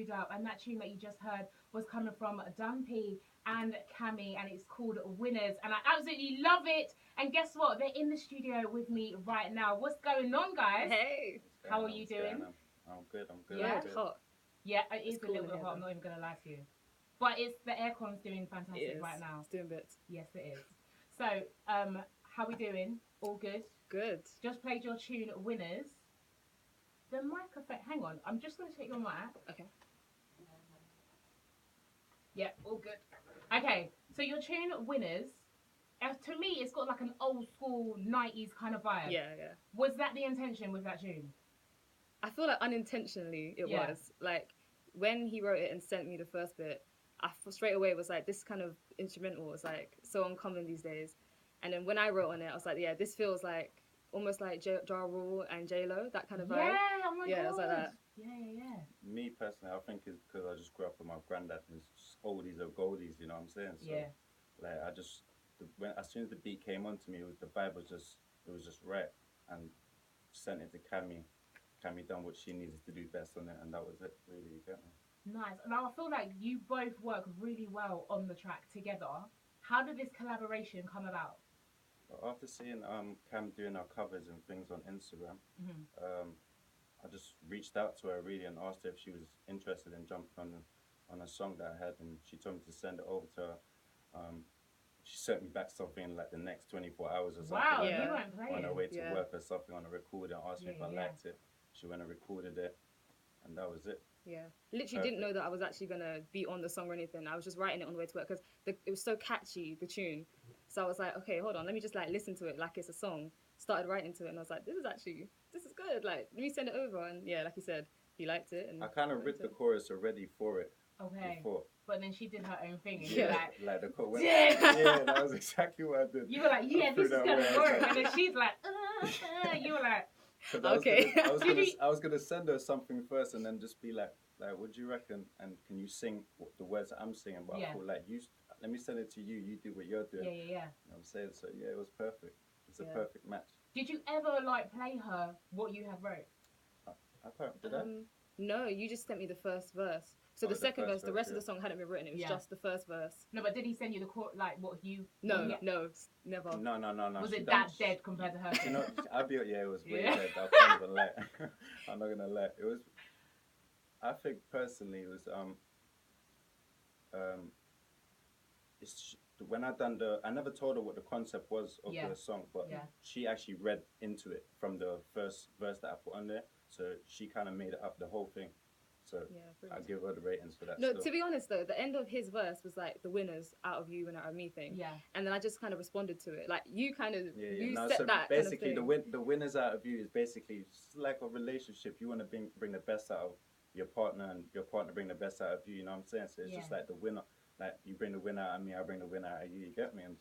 queued up, and that tune that you just heard was coming from Dumpy and Cami, and it's called Winners, and I absolutely love it. And guess what? They're in the studio with me right now. What's going on, guys? Hey. How are you doing? I'm good. Yeah? I'm good. Hot. Yeah, it is It's a cool little in bit here, hot, I'm though. not even going to lie to you. But it's the aircon's doing fantastic It is. right now. It's doing bits. Yes, it is. So, how we doing? All good? Good. Just played your tune, Winners. The microphone, hang on, I'm just going to take your mic. Okay. Yeah, all good. Okay, so your tune, Winners, to me, it's got like an old school 90s kind of vibe. Yeah, yeah. Was that the intention with that tune? I feel like unintentionally it Yeah. was. Like, when he wrote it and sent me the first bit, straight away was like, this kind of instrumental is like so uncommon these days. And then when I wrote on it, I was like, yeah, this feels like almost like Ja Rule and J-Lo, that kind of vibe. Yeah, oh my God. It was like that. Yeah. Me personally, I think it's because I just grew up with my granddad and it's just oldies or goldies, you know what I'm saying? So, Yeah. like, as soon as the beat came onto me, the vibe was just right. And sent it to Cami. Cami done what she needed to do best on it, and that was it, really, you get me? Nice. Now, I feel like you both work really well on the track together. How did this collaboration come about? But after seeing Cam doing our covers and things on Instagram, I just reached out to her really and asked her if she was interested in jumping on a song that I had, and she told me to send it over to her. She sent me back something in like the next 24 hours or something. Wow, Yeah. you weren't playing. On her way to work or something, on a recorder, asked me if I liked it. She went and recorded it, and that was it. Yeah. Literally didn't know that I was actually going to be on the song or anything. I was just writing it on the way to work because it was so catchy, the tune. So I was like, okay, hold on, let me just like listen to it like it's a song. Started writing to it, and I was like, this is good. Like, let me send it over. And yeah, like you said, he liked it. And I kind of wrote the chorus already for it. Okay. Before. But then she did her own thing, and Yeah. you're like, Like the chorus. yeah. Yeah, that was exactly what I did. You were like, yeah, this is gonna work. And then she's like, you were like, Okay. I was gonna send her something first, and then just be like, what do you reckon? And can you sing the words that I'm singing? But I thought, like, let me send it to you. You do what you're doing. Yeah. You know what I'm saying? So yeah, it was perfect. It's a perfect match. Did you ever like play her what you have wrote? I can't. Did I? No, you just sent me the first verse. So the second verse, the rest of the song hadn't been written. It was just the first verse. No, but did he send you the like what you? No, never. No. Was it that dead compared to her? You know, it was really dead. I can't even lie. I'm not gonna lie. It was. I think personally, it was it's when I never told her what the concept was of the song, but she actually read into it from the first verse that I put on there. So she kind of made it up the whole thing. So I give her the ratings for that. No, to be honest though, the end of his verse was like the winners out of you and out of me thing. Yeah. And then I just kind of responded to it. Like you kind of set so that basically kind of the winners out of you is basically like a relationship. You want to bring the best out of your partner, and your partner bring the best out of you. You know what I'm saying? So it's just like the winner. Like you bring the winner out of me, I bring the winner out of you. You get me? And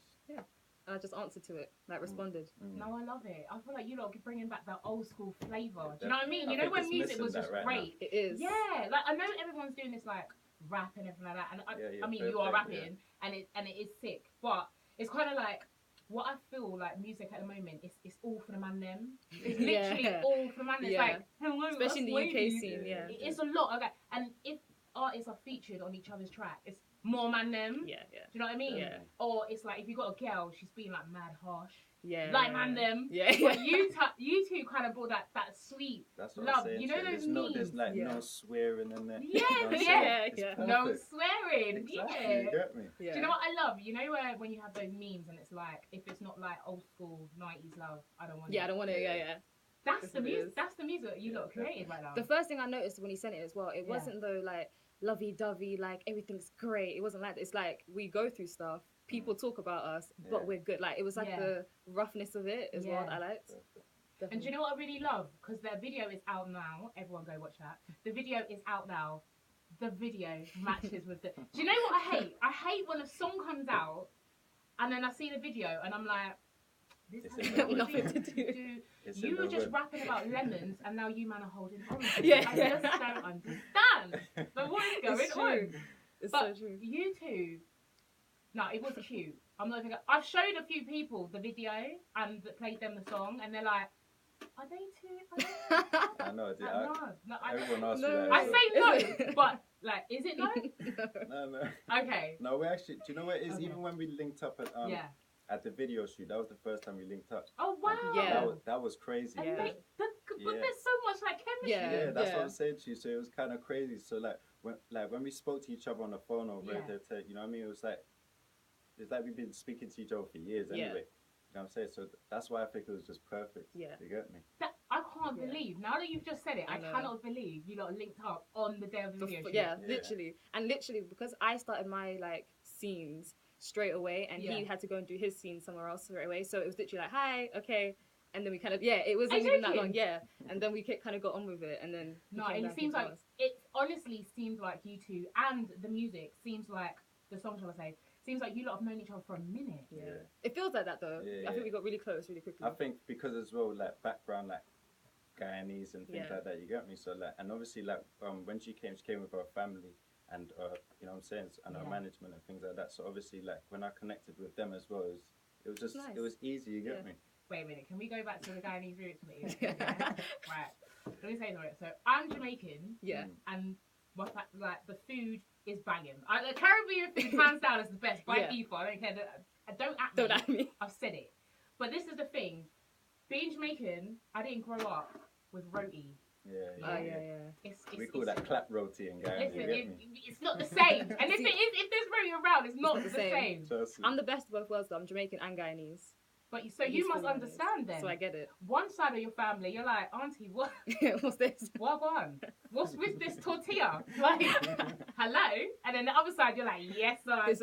I just answered to it, like responded. No, I love it. I feel like you lot are bringing back that old school flavour. Do you know what I mean? You know when music was just great. It is. Yeah, like I know everyone's doing this like rap and everything like that, and I mean you are rapping, and it is sick, but it's kind of like what I feel like music at the moment is it's all for the man them. It's literally all for the man them. It's like hello, especially in the UK scene. Yeah, it's a lot. Okay, and if artists are featured on each other's track, it's more man them. Yeah. Do you know what I mean? Yeah. Or it's like if you got a girl, she's being like mad harsh. Yeah. Like man them. Yeah. But you two kind of brought that sweet love. You know those memes? There's like no swearing in there. Yeah. No swearing. Exactly, you get me? Yeah. Do you know what I love? You know when you have those memes and it's like, if it's not like old school 90s love, I don't want it. Yeah, I don't want it. Yeah. That's the music that you lot created right now. The first thing I noticed when he sent it as well, it wasn't though like lovey-dovey, like everything's great. It wasn't like that. It's like we go through stuff, people talk about us, but we're good. Like it was like the roughness of it is what I liked. Definitely. And do you know what I really love? Because the video is out now. Everyone go watch that. The video is out now. The video matches with the... Do you know what I hate? I hate when a song comes out and then I see the video and I'm like, this has nothing to do. You were just rapping about lemons and now you man are holding oranges. I just don't understand. But what is going on? It's but so true. You two, no, it was cute. I'm not even gonna, I've showed a few people the video and played them the song and they're like, are they two? I know. No, Everyone asks me that. I say no, but Like, is it no? No. Okay. No, we actually. Do you know what it is? Okay. Even when we linked up Yeah. at the video shoot, that was the first time we linked up. Oh wow. Yeah. That was crazy. And Yeah. but Yeah. there's so much like chemistry. Yeah. Yeah, that's what I'm saying to you. So it was kind of crazy. So like when we spoke to each other on the phone or Yeah. you know what I mean? It's like we've been speaking to each other for years Yeah. anyway. You know what I'm saying? So that's why I think it was just perfect. Yeah. You get me? That I can't Yeah. believe. Now that you've just said it, I I know. cannot believe you lot linked up on the day of the video shoot. Yeah, Yeah. literally. And literally, because I started my like scenes straight away, and Yeah. he had to go and do his scene somewhere else straight away. So it was literally like, hi, okay. And then we kind of, it wasn't Are you even that joking? long, yeah. And then we kind of got on with it, and then he No, came and back it seems into like us. it honestly seems like you two and the music seems like the song, shall I say, seems like you lot have known each other for a minute. Yeah. Yeah. It feels like that though. Yeah, I think yeah. we got really close really quickly. I think because as well, like background, like Guyanese and things Yeah. like that. You get me? So like, and obviously like when she came with her family and you know what I'm saying, and her Yeah. management and things like that. So obviously like when I connected with them as well, it was just Nice. it was easy. You get Yeah. me? Wait a minute, can we go back to the Guyanese roots, please? Yeah. Right. Let me say something. So I'm Jamaican, Yeah. and like the food is banging. The Caribbean food, hands down, is the best by Yeah. default. I don't care. Don't at Don't me. at me. I've said it. But this is the thing. Being Jamaican, I didn't grow up with roti. Yeah. Oh, yeah. It's We call that clap roti in Guyana. Listen, You get me? it's not the same. And if there's roti around, it's not the same. Trust me. I'm the best of both worlds though. I'm Jamaican and Guyanese. But so you must understand then. So I get it. One side of your family, you're like, Auntie, what? What's this? What one? What's with this tortilla? Like, hello? And then the other side, you're like, yes, Auntie.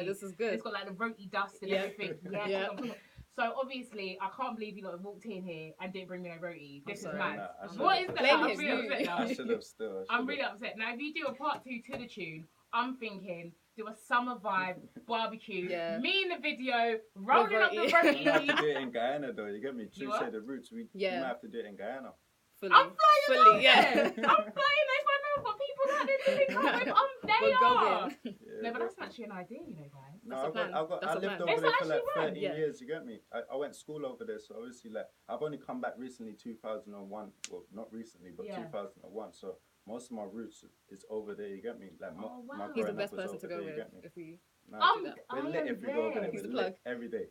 This is good. It's got like the roti dust and Yeah. everything. Yes. Yeah. So obviously, I can't believe you lot walked in here and didn't bring me no roti. This is sorry. mad. Nah, I What should've- is that? Blame I'm him, really you. upset now. I should have still. I'm really upset. Now, if you do a part 2 to the tune, I'm thinking do a summer vibe barbecue. Yeah. Me in the video, rolling up the roti. roti. You have to do it in Guyana though. You get me? You True what? say the roots. We Yeah. might have to do it in Guyana. Fully. I'm flying Fully, over yeah. there. I'm flying if I know what people out there to link up with. They We'll go are. in. Yeah, No, but that's actually an idea, you know, guys. No, That's a plan. That's I a lived plan. over It's there for like actually 13 yeah. years, you get me? I went to school over there, so obviously, like, I've only come back recently, 2001. Well, not recently, but Yeah. 2001. So most of my roots is over there, you get me? Like, Oh, wow. my He's the growing best up was person to over go there, you with get me? if we. Nah, I we're lit am if we go over there. there. He's We're the plug. lit every day.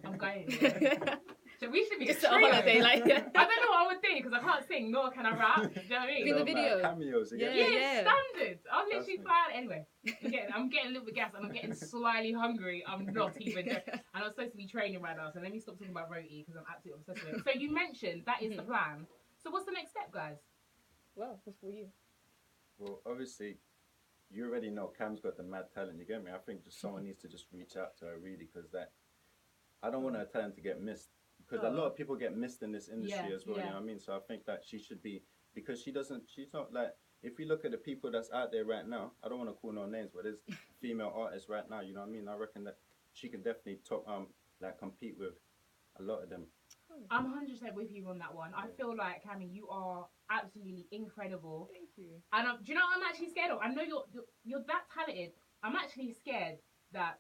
I'm going. Yeah. So we should be Just a a trio. holiday, like. I don't know what I would do because I can't sing nor can I rap. Do you know what I mean? Be in the Like video. cameos, you get Yeah. me? Yeah, standard. I'm Trust literally me. flying. Anyway, I'm getting a little bit gassed and I'm getting slightly hungry. I'm not even. And I'm supposed to be training right now, so let me stop talking about roti because I'm absolutely obsessed with it. So you mentioned that is the plan. So what's the next step, guys? Well, what's for you? Well, obviously, you already know Cam's got the mad talent, you get me? I think just someone needs to just reach out to her, really, because I don't want her talent to get missed. Because a lot of people get missed in this industry as well, you know what I mean? So I think that she should be, because she's not like, if we look at the people that's out there right now, I don't want to call no names, but there's female artists right now, you know what I mean? I reckon that she can definitely compete with a lot of them. I'm 100% with you on that one. I feel like, Cammy, you are absolutely incredible. Thank you. And do you know what I'm actually scared of? I know you're that talented. I'm actually scared that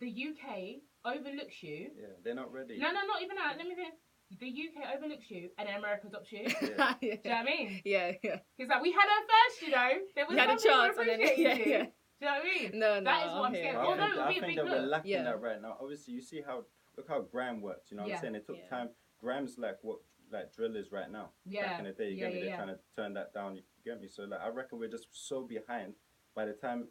the UK overlooks you. Yeah, they're not ready. No, not even that. Let me think. The UK overlooks you, and then America adopts you. Yeah. Do you know what I mean? Yeah. Because like we had her first, you know. There was You had a some people chance, and then appreciating you. yeah. Do you know what I mean? No, That is what I'm here. scared Well, of. Although it would I be a think big that we're look. lacking Yeah. that right now. Obviously, you see look how Grime works. You know what Yeah. I'm saying? It took Yeah. time. Grime's like what drill is right now. Yeah. Back in the day, you Yeah, get me? yeah, They're yeah. trying to turn that down. You get me? So like, I reckon we're just so behind. By the time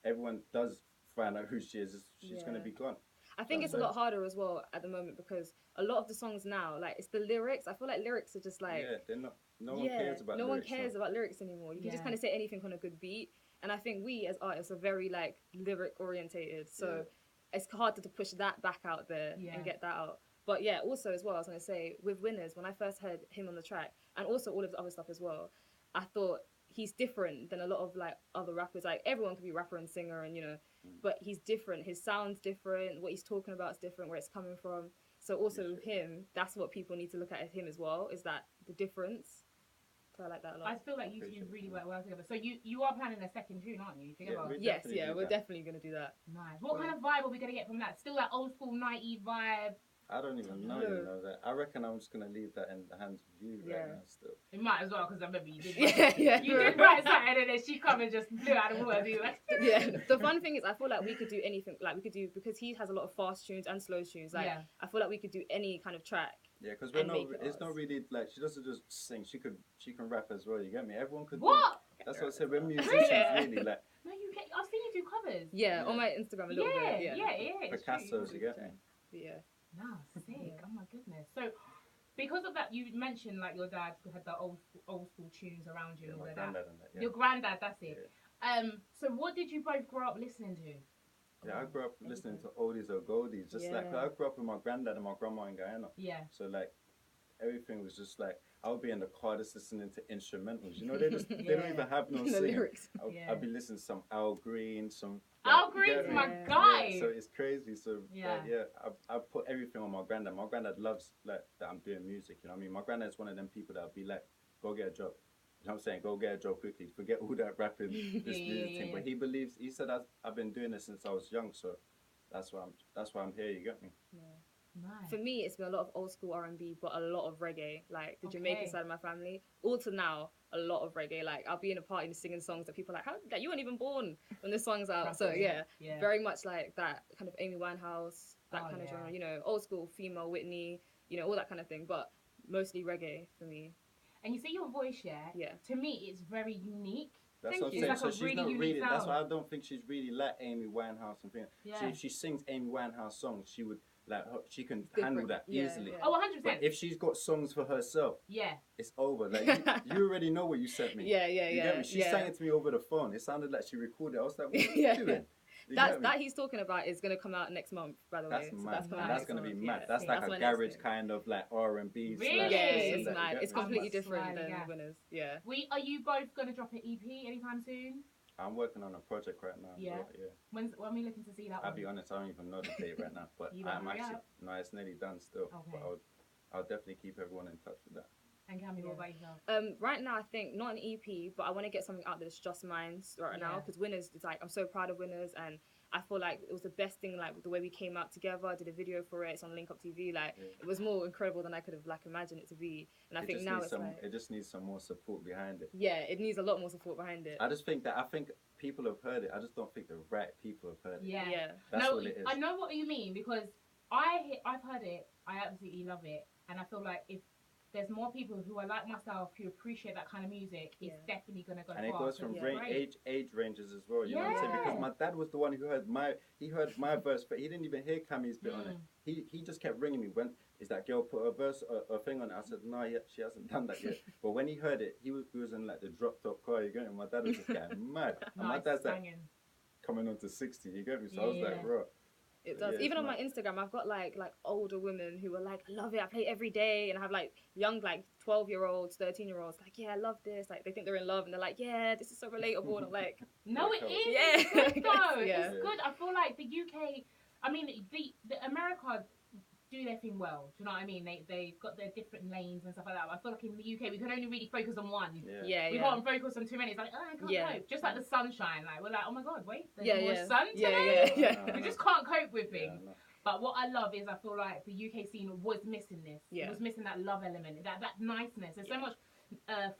everyone does find out who she is, she's gonna Yeah. be gone. I think it's a lot harder as well at the moment because a lot of the songs now, like it's the lyrics. I feel like lyrics are just like Yeah, they're not. No one cares about. no one lyrics cares now. about lyrics anymore. You can just Yeah. kind of say anything on a good beat, and I think we as artists are very like lyric orientated, so it's harder to push that back out there Yeah. and get that out. But yeah, also as well, I was gonna say with Winners, when I first heard him on the track, and also all of the other stuff as well, I thought he's different than a lot of like other rappers. Like everyone could be rapper and singer, and but he's different. His sound's different. What he's talking about is different. Where it's coming from. So also with him, that's what people need to look at him as well. Is that the difference? So I like that a lot. I feel like you two really work well together. So you are planning a second tune, aren't you? Together? Yeah, we- Yes, definitely yeah, do we're that. definitely gonna do that. Nice. What kind of vibe are we gonna get from that? Still that old school 90s vibe, I don't even know, you know that. I reckon I'm just gonna leave that in the hands of you right now still. It might as well, because I remember you did. Yeah. You did write something, and then she come and just blew out of the water. Like, Yeah. The fun thing is, I feel like we could do anything. Like we could do, because he has a lot of fast tunes and slow tunes. Like I feel like we could do any kind of track. Yeah, because it's not really like she doesn't just sing. She can rap as well. You get me? Everyone could. What? That's what I said. We're musicians, really. Like no, you get. I've seen you do covers. Yeah, on my Instagram a little bit. Yeah. Picasso's, you get me? Yeah. No, sick. Oh my goodness. So, because of that, you mentioned like your dad had the old school tunes around you and all of that. Your granddad, that's it. Yeah. So what did you both grow up listening to? Yeah, I grew up listening to oldies or goldies. Just like I grew up with my granddad and my grandma in Guyana. Yeah. So like everything was just like I would be in the car just listening to instrumentals. You know, they just they don't even have no singing. lyrics. I'd be listening to some Al Green, some. Al Green's my guy. Yeah, so it's crazy. So I put everything on my granddad. My granddad loves like that I'm doing music. You know what I mean? My granddad's one of them people that'll be like, go get a job. You know what I'm saying? Go get a job quickly. Forget all that rapping, this music thing. But he said I've been doing this since I was young. So that's why I'm here. You get me? Yeah. Nice. For me, it's been a lot of old school R&B, but a lot of reggae. Like the Jamaican side of my family, all to now, a lot of reggae. Like I'll be in a party and singing songs that people are like, how? Like you weren't even born when this song's out. So yeah, very much like that kind of Amy Winehouse, that kind of genre. You know, old school female Whitney. You know, all that kind of thing. But mostly reggae for me. And you see your voice, yeah. To me, it's very unique. That's what I'm saying. Like so she's not really. That's why I don't think she's really like Amy Winehouse and things. Yeah. If she sings Amy Winehouse songs, she would. Like she can handle that easily. Oh, 100%. But if she's got songs for herself, it's over. Like you already know what you sent me. Yeah. You get me? She sang it to me over the phone. It sounded like she recorded it. I was like, what are you doing? That he's talking about is going to come out next month, by the way. That's going to be mad. That's like a garage kind of like R&B. Really? Yeah, it's mad. It's completely different than Winners. Yeah. Are you both going to drop an EP anytime soon? I'm working on a project right now. Yeah. When are we looking to see that one? I'll be honest, I don't even know the date right now, but I'm actually it's nearly done still. Okay. But I'll definitely keep everyone in touch with that. And Cammy, what about yourself? Right now, I think not an EP, but I want to get something out that's just mine right now, because Winners, it's like I'm so proud of Winners, and I feel like it was the best thing, like the way we came out together. I did a video for it. It's on Link Up TV. Like it was more incredible than I could have like imagined it to be. And I think now it just needs some more support behind it. Yeah, it needs a lot more support behind it. I think people have heard it. I just don't think the right people have heard it. Yeah. That's what it is. I know what you mean, because I've heard it. I absolutely love it, and I feel like if there's more people who are like myself who appreciate that kind of music, it's definitely going to go far. And it goes from age ranges as well, you know what I'm saying? Because my dad was the one who heard my verse, but he didn't even hear Cammy's bit on it. He just kept ringing me, when is that girl put a verse or a thing on it? I said, no, she hasn't done that yet. But when he heard it, he was in like the drop top car, you get me? My dad was just getting mad. And my dad's like coming on to 60, you get me? So I was like, bro. It does. Even on my Instagram, I've got like older women who are like, I love it, I play it every day. And I have like young, like 12-year-olds, 13-year-olds, like, yeah, I love this. Like, they think they're in love and they're like, yeah, this is so relatable. And I'm like, no, it is. It's good though. It's good. I feel like the UK, I mean, the America do their thing well. Do you know what I mean? They've got their different lanes and stuff like that. But I feel like in the UK, we can only really focus on one. We can't focus on too many. It's like, I can't cope. Just like the sunshine. Like, we're like, oh my God, wait, there's more sun today? We just can't cope with things. No. But what I love is I feel like the UK scene was missing this. It was missing that love element, that niceness. There's so much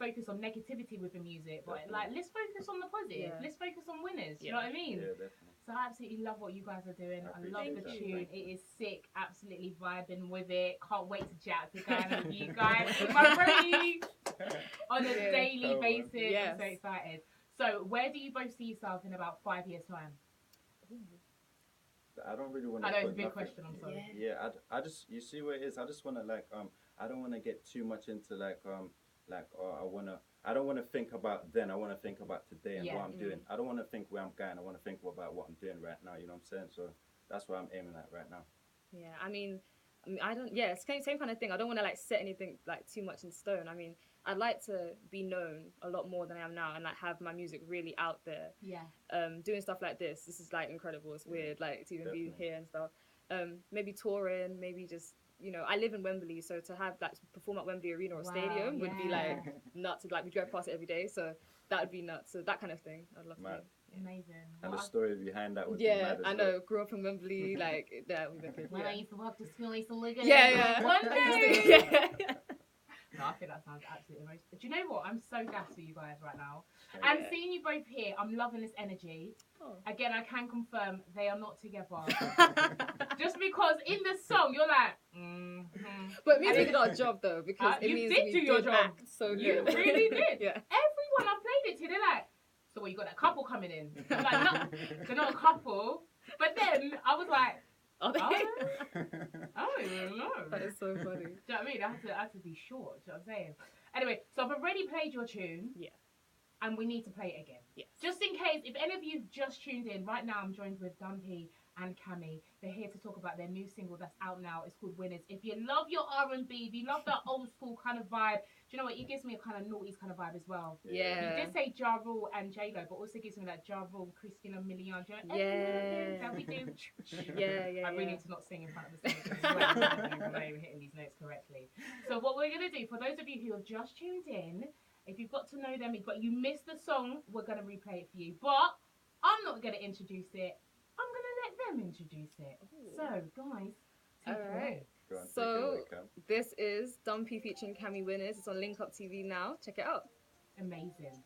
focus on negativity with the music. But like, let's focus on the positive. Let's focus on winners. You know what I mean? Yeah, definitely. So I absolutely love what you guys are doing. I love the tune. It is sick. Absolutely vibing with it. Can't wait to chat to Guyana with you guys. My brody on a daily basis. Yes. I'm so excited. So where do you both see yourself in about 5 years' time? I don't really want to. I know it's a big question. I'm sorry. Yeah, I just, you see what it is. I just want to like I don't want to get too much into I don't want to think about then. I want to think about today and what I'm doing. I don't want to think where I'm going. I want to think about what I'm doing right now. You know what I'm saying? So that's what I'm aiming at right now. Yeah, I mean, I don't. Yeah, it's same kind of thing. I don't want to like set anything like too much in stone. I mean, I'd like to be known a lot more than I am now, and like have my music really out there. Yeah. Doing stuff like this is like incredible. It's weird, like to even be here and stuff. Maybe touring. Maybe just. You know, I live in Wembley, so to have like perform at Wembley Arena or stadium would be like nuts. Like we drive past it every day, so that would be nuts. So that kind of thing, I'd love to. Mad. Yeah. Amazing. And Well, the story behind that would be Yeah, mad as I well. know. Grew up in Wembley, like that would be good. when I Yeah, used to walk to school, I used to look at yeah, it yeah. like, one day. yeah. No, I think that sounds absolutely amazing. Do you know what? I'm so gassed for you guys right now. Thank And Yeah. seeing you both here, I'm loving this energy. Oh. Again, I can confirm they are not together. Just because in the song you're like, But it means And we it- did our job though, because it you means did we do your did job. act so You good. really did. Yeah. Everyone I played it to, they're like, so what, you got that couple coming in? I'm like, no, they're not a couple. But then I was like, Are they? I don't even know. That is so funny. Do you know what I mean? I had to be short. Do you know what I'm saying? Anyway, so I've already played your tune. Yeah. And we need to play it again. Yes. Just in case, if any of you have just tuned in, right now I'm joined with Dumpy and Cami. They're here to talk about their new single that's out now. It's called Winners. If you love your R&B, if you love that old school kind of vibe, do you know what? It gives me a kind of noughties kind of vibe as well. Yeah. You did say Ja Rule and J-Lo, but also gives me that Ja Rule, Christina Milian. Yeah. That we do. Yeah. I really need to not sing in front of the stage as well. I'm not even hitting these notes correctly. So what we're going to do, for those of you who have just tuned in, if you've got to know them, but you missed the song, we're going to replay it for you. But I'm not going to introduce it. I'm going to let them introduce it. Ooh. So, guys, take it Alright. away. Go on, take it So away, Cam. this is Dumpy featuring Cami Winners. It's on Link Up TV now. Check it out. Amazing.